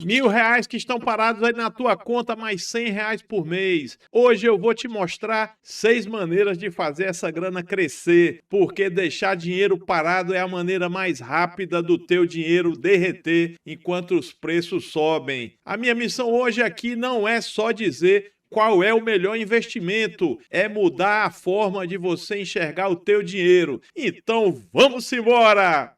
R$ 1.000 que estão parados aí na tua conta, mais R$ 100 por mês. Hoje eu vou te mostrar 6 maneiras de fazer essa grana crescer, porque deixar dinheiro parado é a maneira mais rápida do teu dinheiro derreter enquanto os preços sobem. A minha missão hoje aqui não é só dizer qual é o melhor investimento, é mudar a forma de você enxergar o teu dinheiro. Então vamos embora!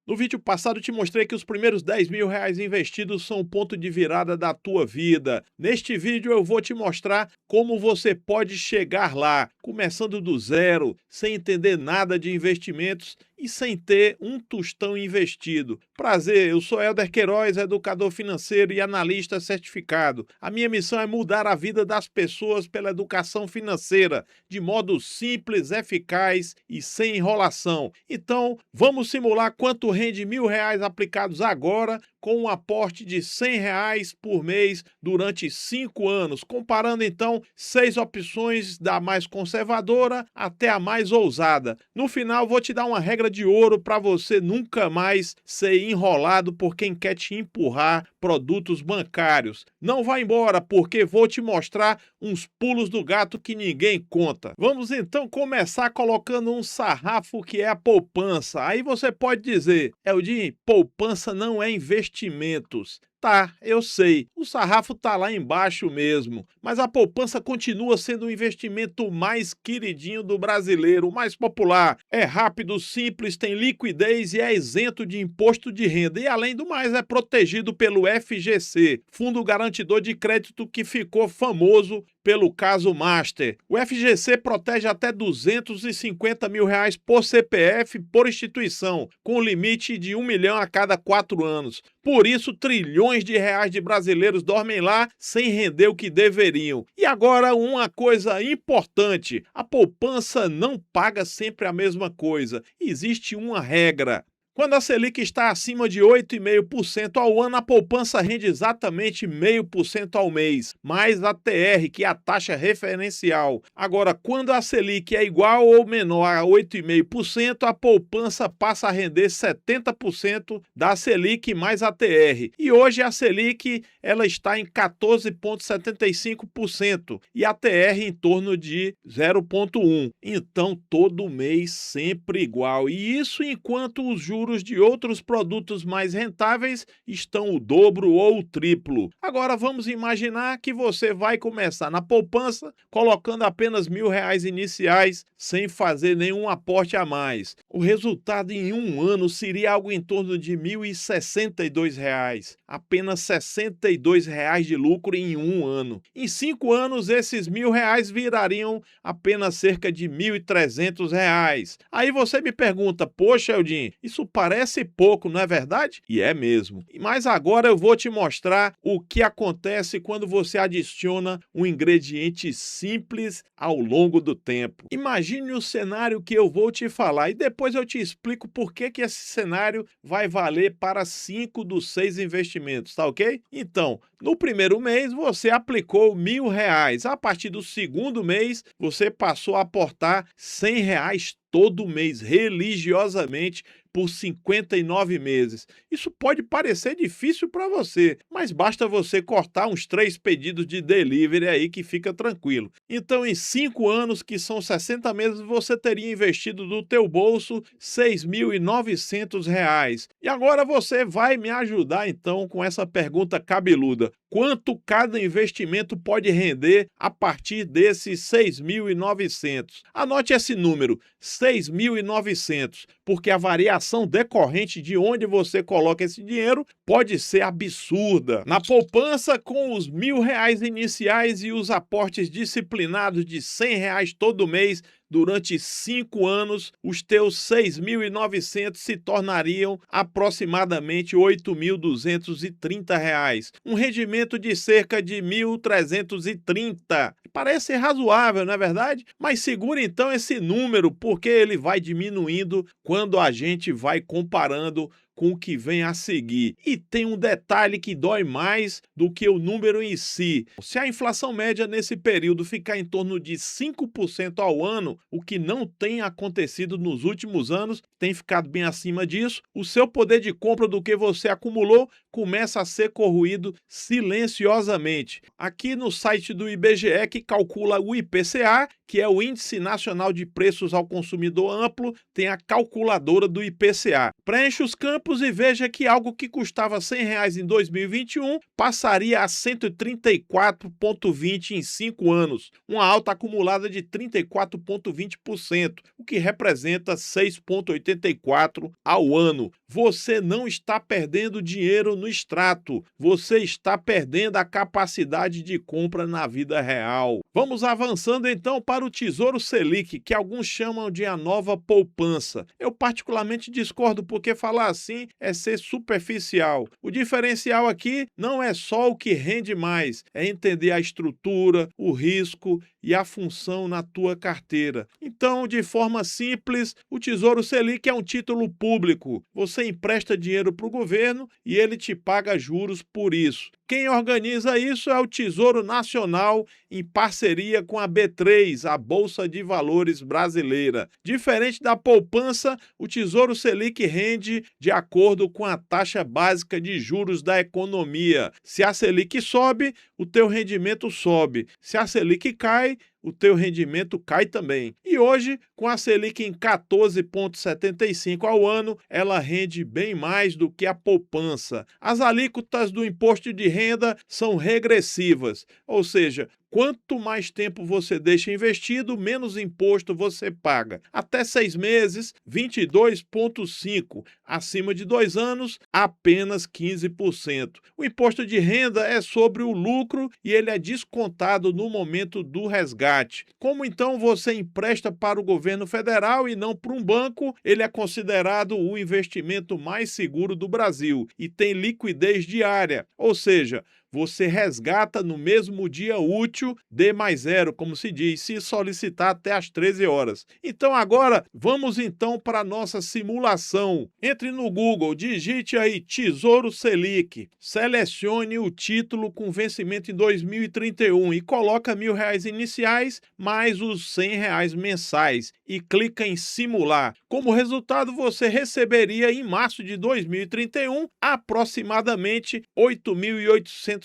No vídeo passado, te mostrei que os primeiros R$ 10.000 investidos são o ponto de virada da tua vida. Neste vídeo, eu vou te mostrar como você pode chegar lá, começando do zero, sem entender nada de investimentos e sem ter um tostão investido. Prazer, eu sou Helder Queiroz, educador financeiro e analista certificado. A minha missão é mudar a vida das pessoas pela educação financeira, de modo simples, eficaz e sem enrolação. Então, vamos simular quanto rende R$ 1.000 aplicados agora com um aporte de R$ 100 por mês durante 5 anos, comparando então 6 opções da mais conservadora até a mais ousada. No final, vou te dar uma regra de ouro para você nunca mais ser enrolado por quem quer te empurrar produtos bancários. Não vá embora, porque vou te mostrar uns pulos do gato que ninguém conta. Vamos então começar colocando um sarrafo que é a poupança. Aí você pode dizer, Eldin, poupança não é investimentos. Tá, eu sei, o sarrafo tá lá embaixo mesmo, mas a poupança continua sendo o investimento mais queridinho do brasileiro, o mais popular. É rápido, simples, tem liquidez e é isento de imposto de renda. E além do mais, é protegido pelo FGC, Fundo Garantidor de Crédito, que ficou famoso pelo caso Master. O FGC protege até R$ 250 mil por CPF por instituição, com limite de 1 milhão a cada 4 anos. Por isso, trilhões de reais de brasileiros dormem lá sem render o que deveriam. E agora, uma coisa importante: a poupança não paga sempre a mesma coisa. Existe uma regra. Quando a Selic está acima de 8,5% ao ano, a poupança rende exatamente 0,5% ao mês, mais a TR, que é a taxa referencial. Agora, quando a Selic é igual ou menor a 8,5%, a poupança passa a render 70% da Selic mais a TR. E hoje a Selic ela está em 14,75% e a TR em torno de 0,1%. Então, todo mês sempre igual. E isso enquanto os juros de outros produtos mais rentáveis estão o dobro ou o triplo. Agora vamos imaginar que você vai começar na poupança colocando apenas R$ 1.000 iniciais sem fazer nenhum aporte a mais. O resultado em um ano seria algo em torno de R$ 1.062. Apenas R$ 62 de lucro em um ano. Em 5 anos, esses R$ 1.000 virariam apenas cerca de R$ 1.300. Aí você me pergunta, poxa, Eldin, isso parece pouco, não é verdade? E é mesmo. Mas agora eu vou te mostrar o que acontece quando você adiciona um ingrediente simples ao longo do tempo. Imagine o cenário que eu vou te falar e depois eu te explico por que esse cenário vai valer para 5 dos 6 investimentos, tá ok? Então, no primeiro mês você aplicou R$ 1.000. A partir do segundo mês você passou a aportar R$ 100 todo mês, religiosamente, por 59 meses. Isso pode parecer difícil para você, mas basta você cortar uns 3 pedidos de delivery aí que fica tranquilo. Então, em 5 anos, que são 60 meses, você teria investido do teu bolso R$ 6.900. E agora você vai me ajudar então com essa pergunta cabeluda. Quanto cada investimento pode render a partir desses 6.900? Anote esse número, 6.900, porque a variação decorrente de onde você coloca esse dinheiro pode ser absurda. Na poupança, com os R$ 1.000 iniciais e os aportes disciplinados de R$ 100 todo mês, durante 5 anos, os teus 6.900 se tornariam aproximadamente R$ 8.230, um rendimento de cerca de 1.330. Parece razoável, não é verdade? Mas segura então esse número, porque ele vai diminuindo quando a gente vai comparando com o que vem a seguir. E tem um detalhe que dói mais do que o número em si. Se a inflação média nesse período ficar em torno de 5% ao ano, o que não tem acontecido nos últimos anos, tem ficado bem acima disso, o seu poder de compra do que você acumulou começa a ser corroído silenciosamente. Aqui no site do IBGE, que calcula o IPCA, que é o Índice Nacional de Preços ao Consumidor Amplo, tem a calculadora do IPCA. Preencha os campos e veja que algo que custava R$ 100 em 2021 passaria a R$ 134,20 em 5 anos, uma alta acumulada de 34,20%, o que representa 6,84% ao ano. Você não está perdendo dinheiro no extrato, você está perdendo a capacidade de compra na vida real. Vamos avançando então para o Tesouro Selic, que alguns chamam de a nova poupança. Eu particularmente discordo, porque falar assim é ser superficial. O diferencial aqui não é só o que rende mais, é entender a estrutura, o risco e a função na tua carteira. Então, de forma simples, o Tesouro Selic é um título público. Você empresta dinheiro para o governo e ele te paga juros por isso. Quem organiza isso é o Tesouro Nacional, em parceria com a B3, a Bolsa de Valores brasileira. Diferente da poupança, o Tesouro Selic rende de acordo com a taxa básica de juros da economia. Se a Selic sobe, o teu rendimento sobe. Se a Selic cai, o teu rendimento cai também. E hoje, com a Selic em 14,75 ao ano, ela rende bem mais do que a poupança. As alíquotas do imposto de renda são regressivas, ou seja, quanto mais tempo você deixa investido, menos imposto você paga. Até 6 meses, 22,5%. Acima de 2 anos, apenas 15%. O imposto de renda é sobre o lucro e ele é descontado no momento do resgate. Como então você empresta para o governo federal e não para um banco, ele é considerado o investimento mais seguro do Brasil e tem liquidez diária, ou seja, você resgata no mesmo dia útil D+0, como se diz, se solicitar até às 13 horas. Então agora, vamos então para a nossa simulação. Entre no Google, digite aí Tesouro Selic, selecione o título com vencimento em 2031 e coloca R$ 1.000 iniciais mais os R$ 100 mensais e clica em simular. Como resultado, você receberia em março de 2031 aproximadamente R$ 8.800,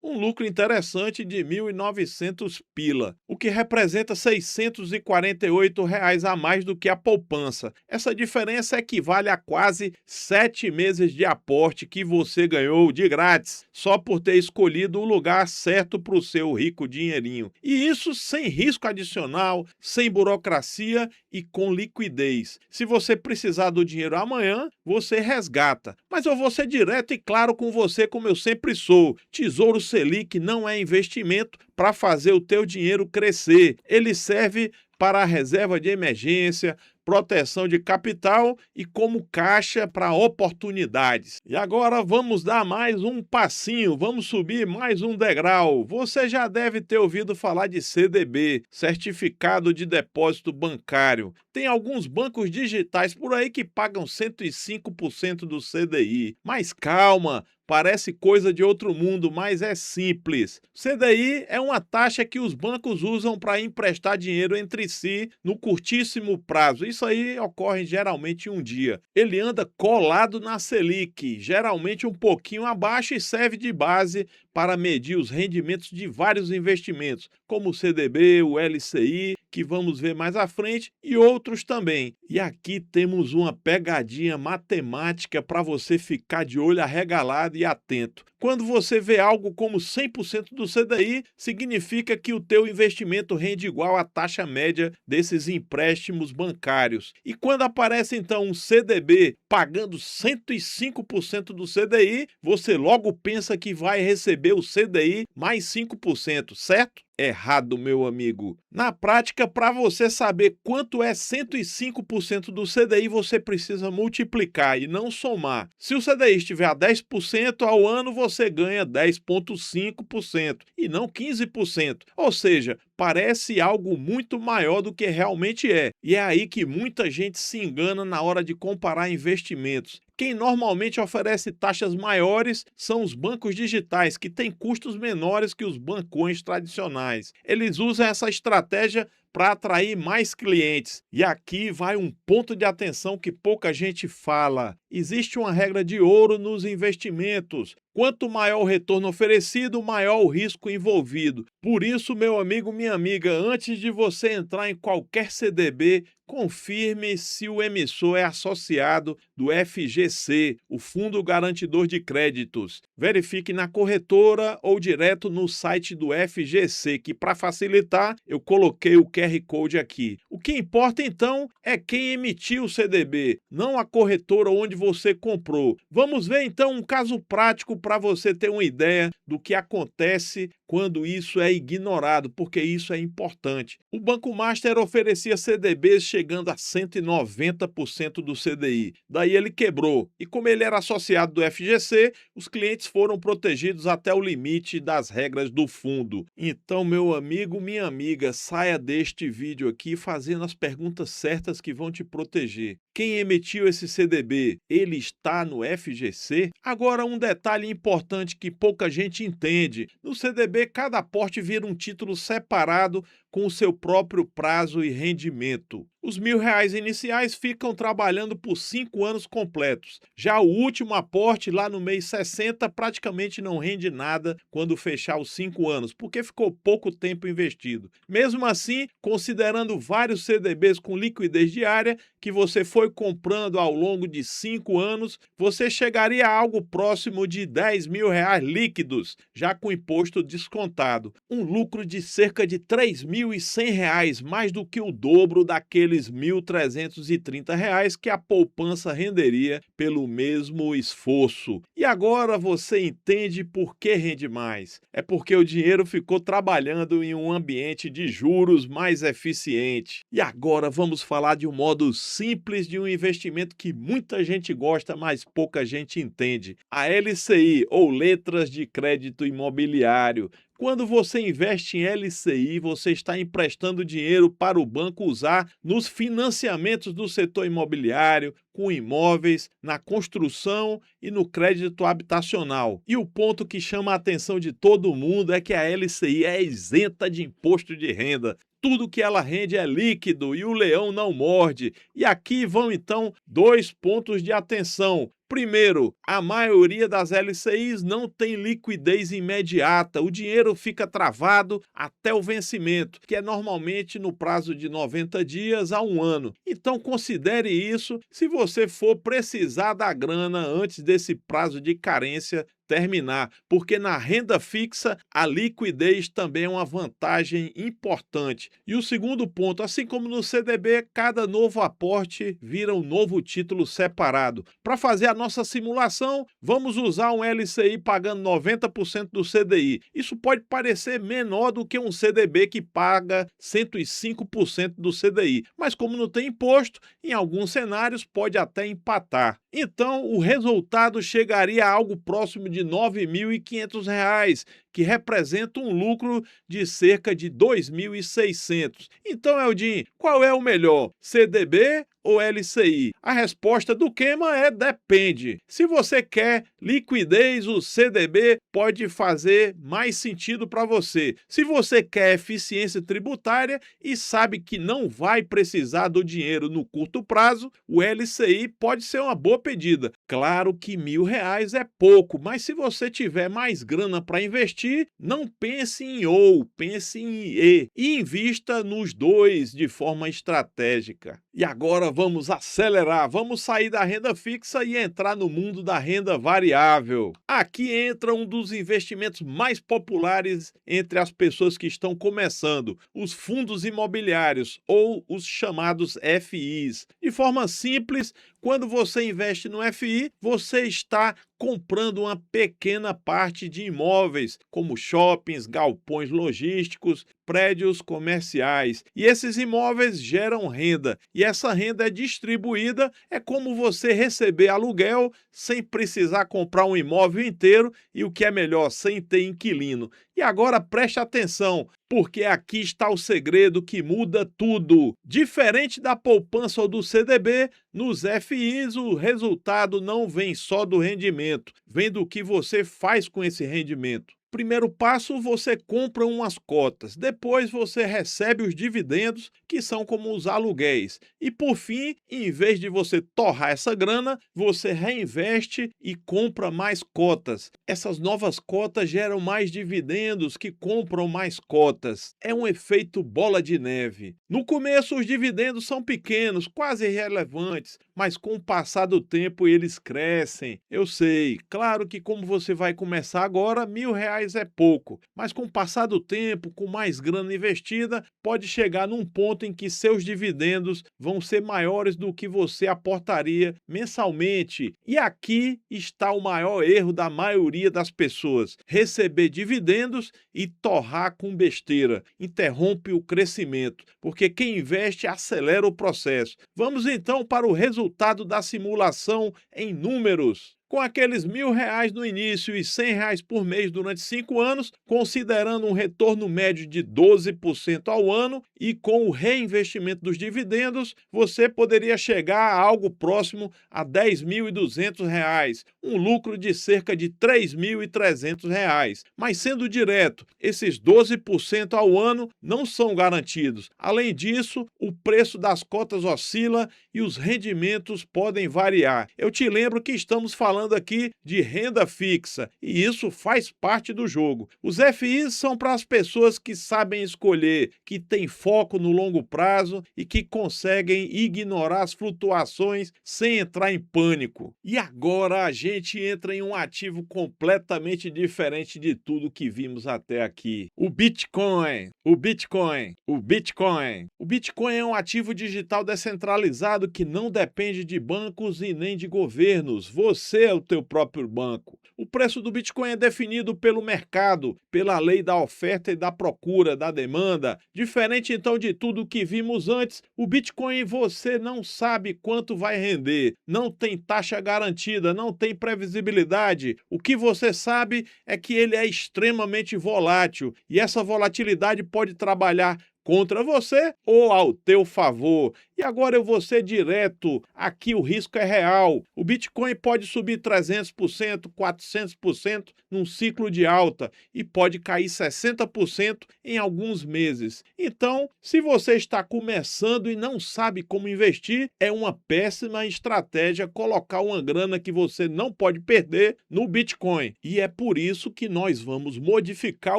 um lucro interessante de 1.900 pila, o que representa R$ 648 a mais do que a poupança. Essa diferença equivale a quase 7 meses de aporte que você ganhou de grátis, só por ter escolhido o lugar certo para o seu rico dinheirinho. E isso sem risco adicional, sem burocracia e com liquidez. Se você precisar do dinheiro amanhã, você resgata. Mas eu vou ser direto e claro com você, como eu sempre sou. Tesouro Selic não é investimento para fazer o teu dinheiro crescer. Ele serve para a reserva de emergência, proteção de capital e como caixa para oportunidades. E agora vamos dar mais um passinho, vamos subir mais um degrau. Você já deve ter ouvido falar de CDB, Certificado de Depósito Bancário. Tem alguns bancos digitais por aí que pagam 105% do CDI. Mas calma, parece coisa de outro mundo, mas é simples. CDI é uma taxa que os bancos usam para emprestar dinheiro entre si no curtíssimo prazo. Isso aí ocorre geralmente em um dia. Ele anda colado na Selic, geralmente um pouquinho abaixo, e serve de base para medir os rendimentos de vários investimentos, como o CDB, o LCI, que vamos ver mais à frente, e outros também. E aqui temos uma pegadinha matemática para você ficar de olho arregalado e atento. Quando você vê algo como 100% do CDI, significa que o teu investimento rende igual à taxa média desses empréstimos bancários. E quando aparece então um CDB pagando 105% do CDI, você logo pensa que vai receber o CDI mais 5%, certo? Errado, meu amigo. Na prática, para você saber quanto é 105% do CDI, você precisa multiplicar e não somar. Se o CDI estiver a 10% ao ano, você ganha 10,5% e não 15%. Ou seja, parece algo muito maior do que realmente é. E é aí que muita gente se engana na hora de comparar investimentos. Quem normalmente oferece taxas maiores são os bancos digitais, que têm custos menores que os bancões tradicionais. Eles usam essa estratégia para atrair mais clientes. E aqui vai um ponto de atenção que pouca gente fala. Existe uma regra de ouro nos investimentos. Quanto maior o retorno oferecido, maior o risco envolvido. Por isso, meu amigo, minha amiga, antes de você entrar em qualquer CDB, confirme se o emissor é associado do FGC, o Fundo Garantidor de Créditos. Verifique na corretora ou direto no site do FGC, que para facilitar, eu coloquei o QR Code aqui. O que importa então é quem emitiu o CDB, não a corretora onde você comprou. Vamos ver então um caso prático para você ter uma ideia do que acontece quando isso é ignorado, porque isso é importante. O Banco Master oferecia CDBs chegando a 190% do CDI. Daí ele quebrou. E como ele era associado do FGC, os clientes foram protegidos até o limite das regras do fundo. Então, meu amigo, minha amiga, saia deste vídeo aqui fazendo as perguntas certas que vão te proteger. Quem emitiu esse CDB, ele está no FGC? Agora, um detalhe importante que pouca gente entende. No CDB, cada aporte vira um título separado com o seu próprio prazo e rendimento. Os R$1.000 iniciais ficam trabalhando por 5 anos completos. Já o último aporte, lá no mês 60, praticamente não rende nada quando fechar os 5 anos, porque ficou pouco tempo investido. Mesmo assim, considerando vários CDBs com liquidez diária que você foi comprando ao longo de 5 anos, você chegaria a algo próximo de R$10.000 líquidos, já com imposto descontado. Um lucro de cerca de R$3.100, mais do que o dobro daqueles R$1.330 que a poupança renderia pelo mesmo esforço. E agora você entende por que rende mais. É porque o dinheiro ficou trabalhando em um ambiente de juros mais eficiente. E agora vamos falar de um modo simples de um investimento que muita gente gosta, mas pouca gente entende. A LCI, ou Letras de Crédito Imobiliário. Quando você investe em LCI, você está emprestando dinheiro para o banco usar nos financiamentos do setor imobiliário, com imóveis, na construção e no crédito habitacional. E o ponto que chama a atenção de todo mundo é que a LCI é isenta de imposto de renda. Tudo que ela rende é líquido e o leão não morde. E aqui vão então 2 pontos de atenção. Primeiro, a maioria das LCIs não tem liquidez imediata, o dinheiro fica travado até o vencimento, que é normalmente no prazo de 90 dias a 1 ano. Então considere isso se você for precisar da grana antes desse prazo de carência terminar, porque na renda fixa a liquidez também é uma vantagem importante. E o segundo ponto, assim como no CDB, cada novo aporte vira um novo título separado. Para fazer a nossa simulação, vamos usar um LCI pagando 90% do CDI. Isso pode parecer menor do que um CDB que paga 105% do CDI, mas como não tem imposto, em alguns cenários pode até empatar. Então, o resultado chegaria a algo próximo de R$9.500, que representa um lucro de cerca de R$2.600. Então, Eldin, qual é o melhor, CDB ou LCI? A resposta do Queima é depende. Se você quer liquidez, o CDB pode fazer mais sentido para você. Se você quer eficiência tributária e sabe que não vai precisar do dinheiro no curto prazo, o LCI pode ser uma boa pedida. Claro que R$1.000 é pouco, mas se você tiver mais grana para investir, não pense em ou, pense em e invista nos dois de forma estratégica. E agora vamos acelerar, vamos sair da renda fixa e entrar no mundo da renda variável. Aqui entra um dos investimentos mais populares entre as pessoas que estão começando, os fundos imobiliários ou os chamados FIs. De forma simples, quando você investe no FI, você está comprando uma pequena parte de imóveis, como shoppings, galpões logísticos, prédios comerciais. E esses imóveis geram renda. E essa renda é distribuída, é como você receber aluguel sem precisar comprar um imóvel inteiro e o que é melhor, sem ter inquilino. E agora preste atenção, porque aqui está o segredo que muda tudo. Diferente da poupança ou do CDB, nos FIs o resultado não vem só do rendimento, vem do que você faz com esse rendimento. Primeiro passo, você compra umas cotas. Depois você recebe os dividendos, que são como os aluguéis. E por fim, em vez de você torrar essa grana, você reinveste e compra mais cotas. Essas novas cotas geram mais dividendos que compram mais cotas. É um efeito bola de neve. No começo, os dividendos são pequenos, quase irrelevantes, mas com o passar do tempo eles crescem. Eu sei, claro que como você vai começar agora, R$ 1.000 é pouco, mas com o passar do tempo, com mais grana investida, pode chegar num ponto em que seus dividendos vão ser maiores do que você aportaria mensalmente. E aqui está o maior erro da maioria das pessoas: receber dividendos e torrar com besteira. Interrompe o crescimento, porque quem investe acelera o processo. Vamos então para o resultado da simulação em números. Com aqueles R$ 1.000 no início e R$ 100 por mês durante 5 anos, considerando um retorno médio de 12% ao ano e com o reinvestimento dos dividendos, você poderia chegar a algo próximo a R$ 10.200, um lucro de cerca de R$ 3.300. Mas sendo direto, esses 12% ao ano não são garantidos. Além disso, o preço das cotas oscila e os rendimentos podem variar. Eu te lembro que estamos falando aqui de renda fixa, e isso faz parte do jogo. Os FIs são para as pessoas que sabem escolher, que têm foco no longo prazo e que conseguem ignorar as flutuações sem entrar em pânico. E agora a gente entra em um ativo completamente diferente de tudo que vimos até aqui. O Bitcoin. O Bitcoin. O Bitcoin. O Bitcoin é um ativo digital descentralizado que não depende de bancos e nem de governos. Você é o teu próprio banco. O preço do Bitcoin é definido pelo mercado, pela lei da oferta e da procura, da demanda. Diferente então de tudo que vimos antes, o Bitcoin você não sabe quanto vai render, não tem taxa garantida, não tem previsibilidade. O que você sabe é que ele é extremamente volátil e essa volatilidade pode trabalhar contra você ou ao teu favor. E agora eu vou ser direto, aqui o risco é real. O Bitcoin pode subir 300%, 400% num ciclo de alta e pode cair 60% em alguns meses. Então, se você está começando e não sabe como investir, é uma péssima estratégia colocar uma grana que você não pode perder no Bitcoin. E é por isso que nós vamos modificar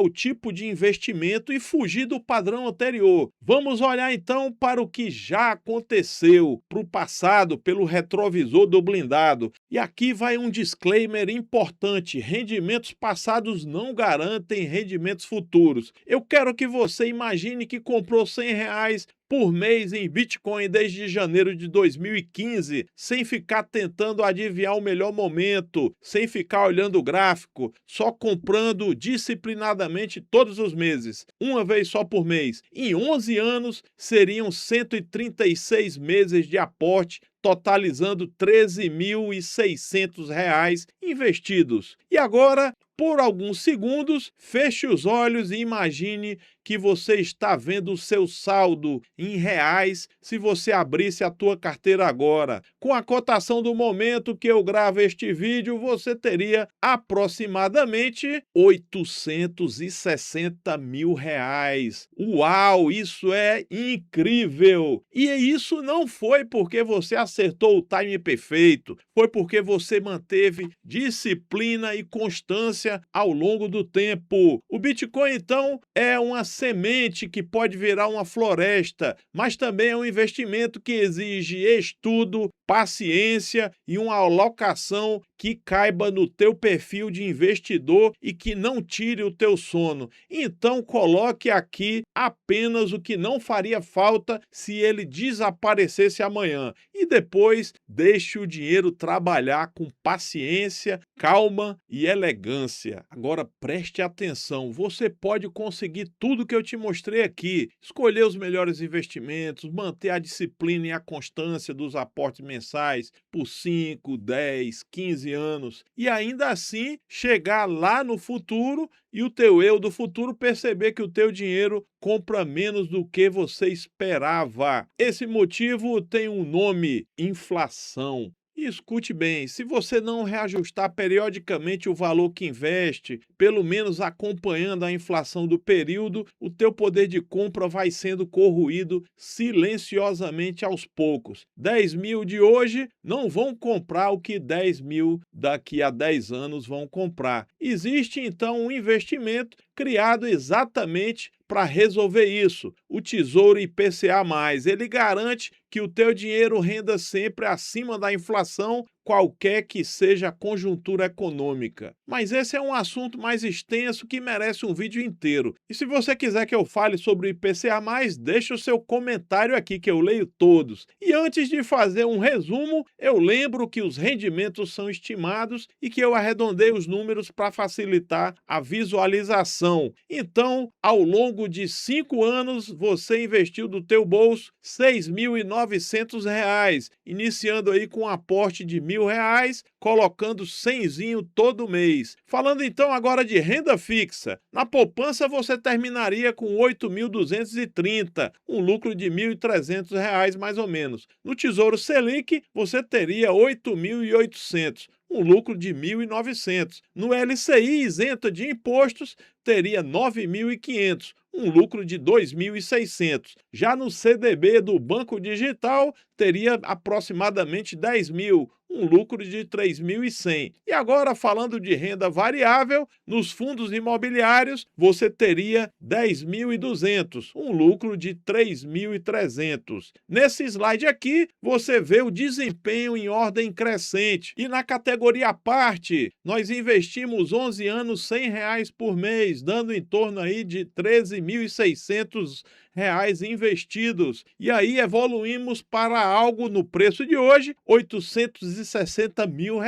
o tipo de investimento e fugir do padrão anterior. Vamos olhar então para o que já aconteceu, para o passado, pelo retrovisor do blindado. E aqui vai um disclaimer importante: rendimentos passados não garantem rendimentos futuros. Eu quero que você imagine que comprou R$ 100 por mês em Bitcoin desde janeiro de 2015, sem ficar tentando adivinhar o melhor momento, sem ficar olhando o gráfico, só comprando disciplinadamente todos os meses, uma vez só por mês. Em 11 anos, seriam 136 meses de aporte, totalizando R$ 13.600 investidos. E agora, por alguns segundos, feche os olhos e imagine que você está vendo o seu saldo em reais se você abrisse a tua carteira agora. Com a cotação do momento que eu gravo este vídeo, você teria aproximadamente R$ 860 mil. Uau, isso é incrível! E isso não foi porque você acertou o time perfeito, foi porque você manteve disciplina e constância ao longo do tempo. O Bitcoin, então, é uma semente que pode virar uma floresta, mas também é um investimento que exige estudo, paciência e uma alocação que caiba no teu perfil de investidor e que não tire o teu sono. Então coloque aqui apenas o que não faria falta se ele desaparecesse amanhã. E depois deixe o dinheiro trabalhar com paciência, calma e elegância. Agora preste atenção, você pode conseguir tudo que eu te mostrei aqui. Escolher os melhores investimentos, manter a disciplina e a constância dos aportes mensais por 5, 10, 15 anos e ainda assim chegar lá no futuro e o teu eu do futuro perceber que o teu dinheiro compra menos do que você esperava. Esse motivo tem um nome: inflação. E escute bem, se você não reajustar periodicamente o valor que investe, pelo menos acompanhando a inflação do período, o teu poder de compra vai sendo corroído silenciosamente aos poucos. 10 mil de hoje não vão comprar o que 10 mil daqui a 10 anos vão comprar. Existe então um investimento criado exatamente para resolver isso, o Tesouro IPCA+. Ele garante que o teu dinheiro renda sempre acima da inflação, qualquer que seja a conjuntura econômica. Mas esse é um assunto mais extenso que merece um vídeo inteiro. E se você quiser que eu fale sobre o IPCA+, deixa o seu comentário aqui que eu leio todos. E antes de fazer um resumo, eu lembro que os rendimentos são estimados e que eu arredondei os números para facilitar a visualização. Então, ao longo de 5 anos, você investiu do teu bolso R$ 6.900, iniciando aí com um aporte de R$ 1.000, colocando 100 todo mês. Falando então agora de renda fixa, na poupança você terminaria com 8.230, um lucro de R$ 1.300 mais ou menos. No Tesouro Selic, você teria 8.800. Um lucro de 1.900. No LCI, isenta de impostos, teria 9.500, um lucro de 2.600. Já no CDB do Banco Digital, teria aproximadamente 10 mil, um lucro de 3.100. E agora, falando de renda variável, nos fundos imobiliários, você teria 10.200, um lucro de 3.300. Nesse slide aqui, você vê o desempenho em ordem crescente. E na categoria à parte, nós investimos 11 anos R$ 100 por mês, dando em torno aí de R$ 13.600 investidos. E aí evoluímos para algo no preço de hoje, R$ 860 mil.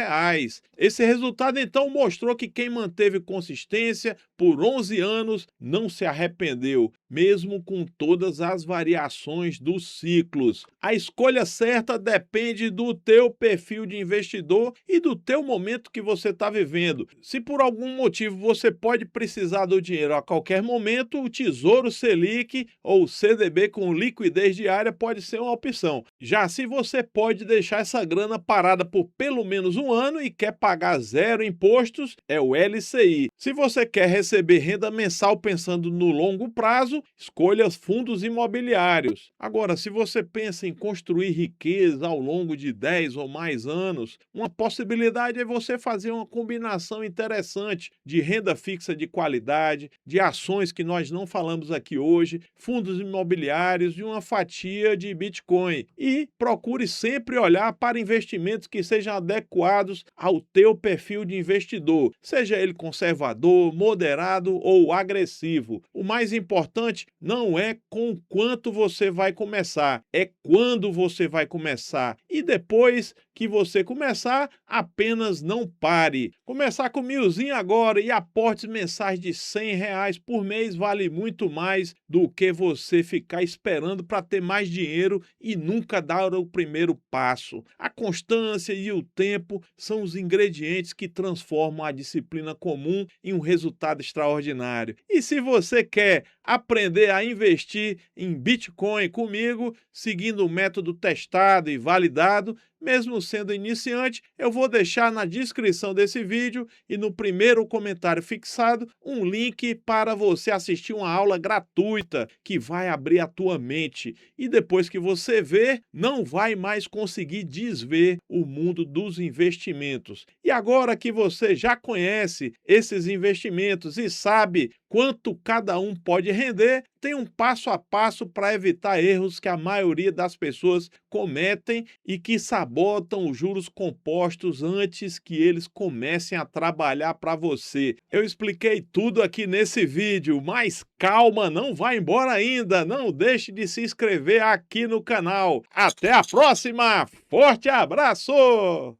Esse resultado então mostrou que quem manteve consistência por 11 anos não se arrependeu, mesmo com todas as variações dos ciclos. A escolha certa depende do teu perfil de investidor e do teu momento que você está vivendo. Se por algum motivo você pode precisar do dinheiro a qualquer momento, o Tesouro Selic ou CDB com liquidez diária pode ser uma opção. Já se você pode deixar essa grana parada por pelo menos um ano e quer pagar zero impostos, é o LCI. Se você quer receber renda mensal pensando no longo prazo, escolha fundos imobiliários. Agora, se você pensa em construir riqueza ao longo de 10 ou mais anos, uma possibilidade é você fazer uma combinação interessante de renda fixa de qualidade, de ações que nós não falamos aqui hoje, fundos imobiliários e uma fatia de Bitcoin. E procure sempre olhar para investimentos que sejam adequados ao teu perfil de investidor, seja ele conservador, moderado ou agressivo. O mais importante não é com quanto você vai começar, é quando você vai começar. E depois que você começar, apenas não pare. Começar com 1.000 agora e aportes mensais de R$ 100 por mês vale muito mais do que você ficar esperando para ter mais dinheiro e nunca dar o primeiro passo. A constância e o tempo são os ingredientes que transformam a disciplina comum em um resultado extraordinário. E se você quer aprender a investir em Bitcoin comigo, seguindo o método testado e validado, mesmo sendo iniciante, eu vou deixar na descrição desse vídeo e no primeiro comentário fixado um link para você assistir uma aula gratuita que vai abrir a tua mente. E depois que você ver, não vai mais conseguir desver o mundo dos investimentos. E agora que você já conhece esses investimentos e sabe quanto cada um pode render, Tem um passo a passo para evitar erros que a maioria das pessoas cometem e que sabotam os juros compostos antes que eles comecem a trabalhar para você. Eu expliquei tudo aqui nesse vídeo, mas calma, não vá embora ainda. Não deixe de se inscrever aqui no canal. Até a próxima! Forte abraço!